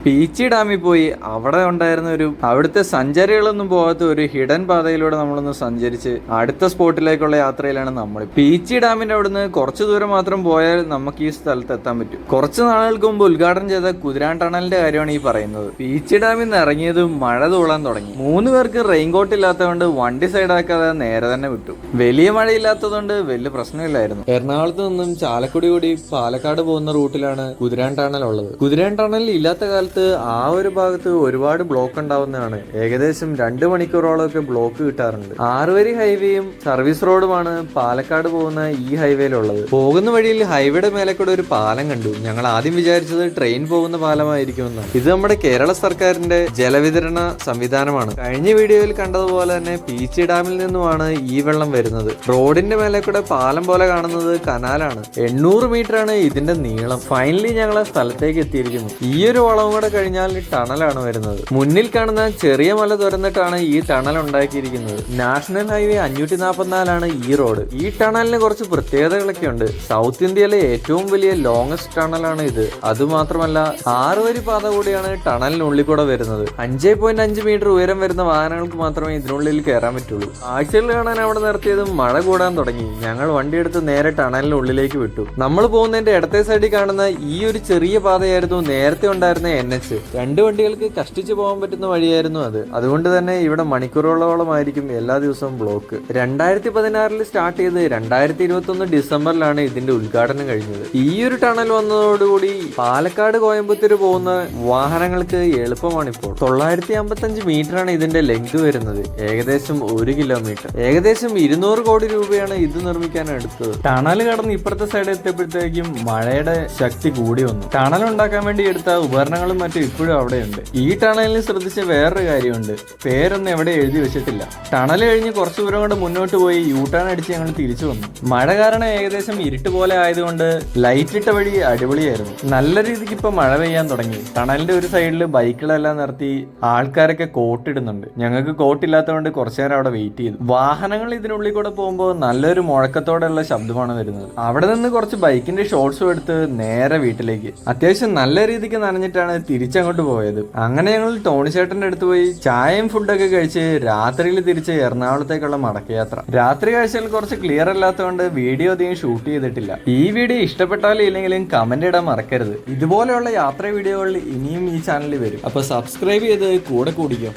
പീച്ചി ഡാമിൽ പോയി അവിടെ ഉണ്ടായിരുന്ന അവിടുത്തെ സഞ്ചാരികളൊന്നും പോകാത്ത ഒരു ഹിഡൻ പാതയിലൂടെ നമ്മളൊന്ന് സഞ്ചരിച്ച് അടുത്ത സ്പോട്ടിലേക്കുള്ള യാത്രയിലാണ് നമ്മൾ. പീച്ചി ഡാമിന്റെ അവിടുന്ന് കുറച്ചു ദൂരം മാത്രം പോയാൽ നമുക്ക് ഈ സ്ഥലത്ത് എത്താൻ പറ്റും. കുറച്ച് നാളുകൾക്ക് മുമ്പ് ഉദ്ഘാടനം ചെയ്ത കുതിരാൻ ടണലിന്റെ കാര്യമാണ് ഈ പറയുന്നത്. പീച്ചി ഡാമിൽ നിന്ന് ഇറങ്ങിയതും മഴ തൂളാൻ തുടങ്ങി. 3 പേർക്ക് റെയിൻകോട്ട് ഇല്ലാത്തതുകൊണ്ട് വണ്ടി സൈഡാക്കാതെ നേരെ തന്നെ വിട്ടു. വലിയ മഴയില്ലാത്തതുകൊണ്ട് വലിയ പ്രശ്നമില്ലായിരുന്നു. എറണാകുളത്ത് നിന്നും ചാലക്കുടി കൂടി പാലക്കാട് പോകുന്ന റൂട്ടിലാണ് കുതിരാൻ ടണൽ ഉള്ളത്. കുതിരാൻ ടണൽ ഇല്ലാത്ത കാലത്ത് ആ ഒരു ഭാഗത്ത് ഒരുപാട് ബ്ലോക്ക് ഉണ്ടാവുന്നതാണ്. ഏകദേശം 2 മണിക്കൂറോളമൊക്കെ ബ്ലോക്ക് കിട്ടാറുണ്ട്. 6 വരി ഹൈവേയും സർവീസ് റോഡുമാണ് പാലക്കാട് പോകുന്ന ഈ ഹൈവേയിലുള്ളത്. പോകുന്ന വഴിയിൽ ഹൈവേയുടെ മേലെ കൂടെ ഒരു പാലം കണ്ടു. ഞങ്ങൾ ആദ്യം വിചാരിച്ചത് ട്രെയിൻ പോകുന്ന പാലമായിരിക്കുമെന്ന്. ഇത് നമ്മുടെ കേരള സർക്കാരിന്റെ ജലവിതരണ സംവിധാനമാണ്. കഴിഞ്ഞ വീഡിയോയിൽ കണ്ടതുപോലെ തന്നെ പീച്ചി ഡാമിൽ നിന്നുമാണ് ഈ വെള്ളം വരുന്നത്. റോഡിന്റെ മേലെ കൂടെ പാലം പോലെ കാണുന്നത് കനാലാണ്. 800 മീറ്റർ ആണ് ഇതിന്റെ നീളം. ഫൈനലി ഞങ്ങൾ ആ സ്ഥലത്തേക്ക് എത്തിയിരിക്കുന്നു. ഈ ഒരു വളവും കൂടെ കഴിഞ്ഞാൽ ടണലാണ് വരുന്നത്. മുന്നിൽ കാണുന്ന ചെറിയ മല തുറന്നിട്ടാണ് ഈ ടണൽ ഉണ്ടാക്കിയിരിക്കുന്നത്. നാഷണൽ ഹൈവേ 544 ഈ റോഡ്. ഈ ടണലിന് കുറച്ച് പ്രത്യേകതകളൊക്കെ ഉണ്ട്. സൗത്ത് ഇന്ത്യയിലെ ഏറ്റവും വലിയ ലോങ്സ്റ്റ് ടണലാണ് ഇത്. അതുമാത്രമല്ല 6 വരി പാത കൂടിയാണ് ടണലിനുള്ളിൽ കൂടെ വരുന്നത്. 5.5 മീറ്റർ ഉയരം വരുന്ന വാഹനങ്ങൾക്ക് മാത്രമേ ഇതിനുള്ളിൽ കയറാൻ പറ്റുള്ളൂ. ആഴ്ചകൾ കാണാൻ അവിടെ നിർത്തിയതും മഴ കൂടാൻ തുടങ്ങി. ഞങ്ങൾ വണ്ടിയെടുത്ത് നേരെ ടണലിനുള്ളിലേക്ക് വിട്ടു. നമ്മൾ പോകുന്നതിന്റെ ഇടത്തെ സൈഡിൽ കാണുന്ന ഈ ഒരു ചെറിയ പാതയായിരുന്നു നേരത്തെ ഉണ്ടായിരുന്ന NH. 2 വണ്ടികൾക്ക് കഷ്ടിച്ചു പോകാൻ പറ്റുന്ന വഴിയായിരുന്നു അത്. അതുകൊണ്ട് തന്നെ ഇവിടെ മണിക്കൂറുകളോളമായിരിക്കും എല്ലാ ദിവസവും ബ്ലോക്ക്. 2016 സ്റ്റാർട്ട് ചെയ്ത് 2021 ഡിസംബറിലാണ് ഇതിന്റെ ഉദ്ഘാടനം കഴിഞ്ഞത്. ഈ ഒരു ടണൽ വന്നതോടുകൂടി പാലക്കാട് കോയമ്പത്തൂർ പോകുന്ന വാഹനങ്ങൾക്ക് എളുപ്പമാണിപ്പോൾ. 955 മീറ്ററാണ് ഇതിന്റെ ലെങ്ത് വരുന്നത്. ഏകദേശം 1 കിലോമീറ്റർ. ഏകദേശം 200 കോടി രൂപയാണ് ഇത് നിർമ്മിക്കാൻ എടുത്തത്. ടണൽ കടന്ന് ഇപ്പുറത്തെ സൈഡ് എത്തിയപ്പോഴത്തേക്കും മഴയുടെ ശക്തി കൂടി വന്നു. ടണൽ ഉണ്ടാക്കാൻ വേണ്ടി എടുത്ത ഉപകരണങ്ങളും മറ്റും ഇപ്പോഴും അവിടെയുണ്ട്. ഈ ടണലിൽ ശ്രദ്ധിച്ച വേറൊരു കാര്യമുണ്ട്. പേരൊന്നും എവിടെ എഴുതി വെച്ചിട്ടില്ല. ടണൽ കഴിഞ്ഞ് കുറച്ചു ദൂരം കൊണ്ട് മുന്നോട്ട് പോയി യൂട്ടേൺ അടിച്ച് ഞങ്ങൾ തിരിച്ചു വന്നു. മഴ കാരണം ഏകദേശം ഇരുട്ട് പോലെ ആയതുകൊണ്ട് ലൈറ്റ് ഇട്ട വഴി അടിപൊളിയായിരുന്നു. നല്ല രീതിക്ക് ഇപ്പൊ മഴ പെയ്യാൻ തുടങ്ങി. ടണലിന്റെ ഒരു സൈഡിൽ ബൈക്കുകളെല്ലാം നിർത്തി ആൾക്കാരൊക്കെ കോട്ടിടുന്നുണ്ട്. ഞങ്ങൾക്ക് കോട്ടില്ലാത്തതുകൊണ്ട് കുറച്ചു നേരം അവിടെ വെയിറ്റ് ചെയ്തു. വാഹനങ്ങൾ ഇതിനുള്ളിൽ കൂടെ പോകുമ്പോൾ നല്ലൊരു മുഴക്കത്തോടെയുള്ള ശബ്ദമാണ് വരുന്നത്. അവിടെ നിന്ന് കുറച്ച് ബൈക്കിന്റെ ഷോർട്സും എടുത്ത് നേരെ വീട്ടിലേക്ക്. അത്യാവശ്യം നല്ല രീതിക്ക് നനഞ്ഞിട്ടാണ് തിരിച്ചങ്ങോട്ട് പോയത്. അങ്ങനെ ഞങ്ങൾ ടോണിച്ചേട്ടന്റെ അടുത്ത് പോയി ചായയും ഫുഡൊക്കെ കഴിച്ച് രാത്രിയിൽ തിരിച്ച് എറണാകുളത്തേക്കുള്ള മടക്കയാത്ര. രാത്രി കാഴ്ചകൾ കുറച്ച് ക്ലിയർ അല്ലാത്തതുകൊണ്ട് വീഡിയോ അധികം ഷൂട്ട് ചെയ്തിട്ടില്ല. ഈ വീഡിയോ ഇഷ്ടപ്പെട്ടാലും ഇല്ലെങ്കിലും കമന്റ് ഇടാൻ മറക്കരുത്. ഇതുപോലെയുള്ള യാത്രാ വീഡിയോകൾ ഇനിയും ഈ ചാനലിൽ വരും. അപ്പൊ സബ്സ്ക്രൈബ് ചെയ്ത് കൂടെ കൂടിക്കോ.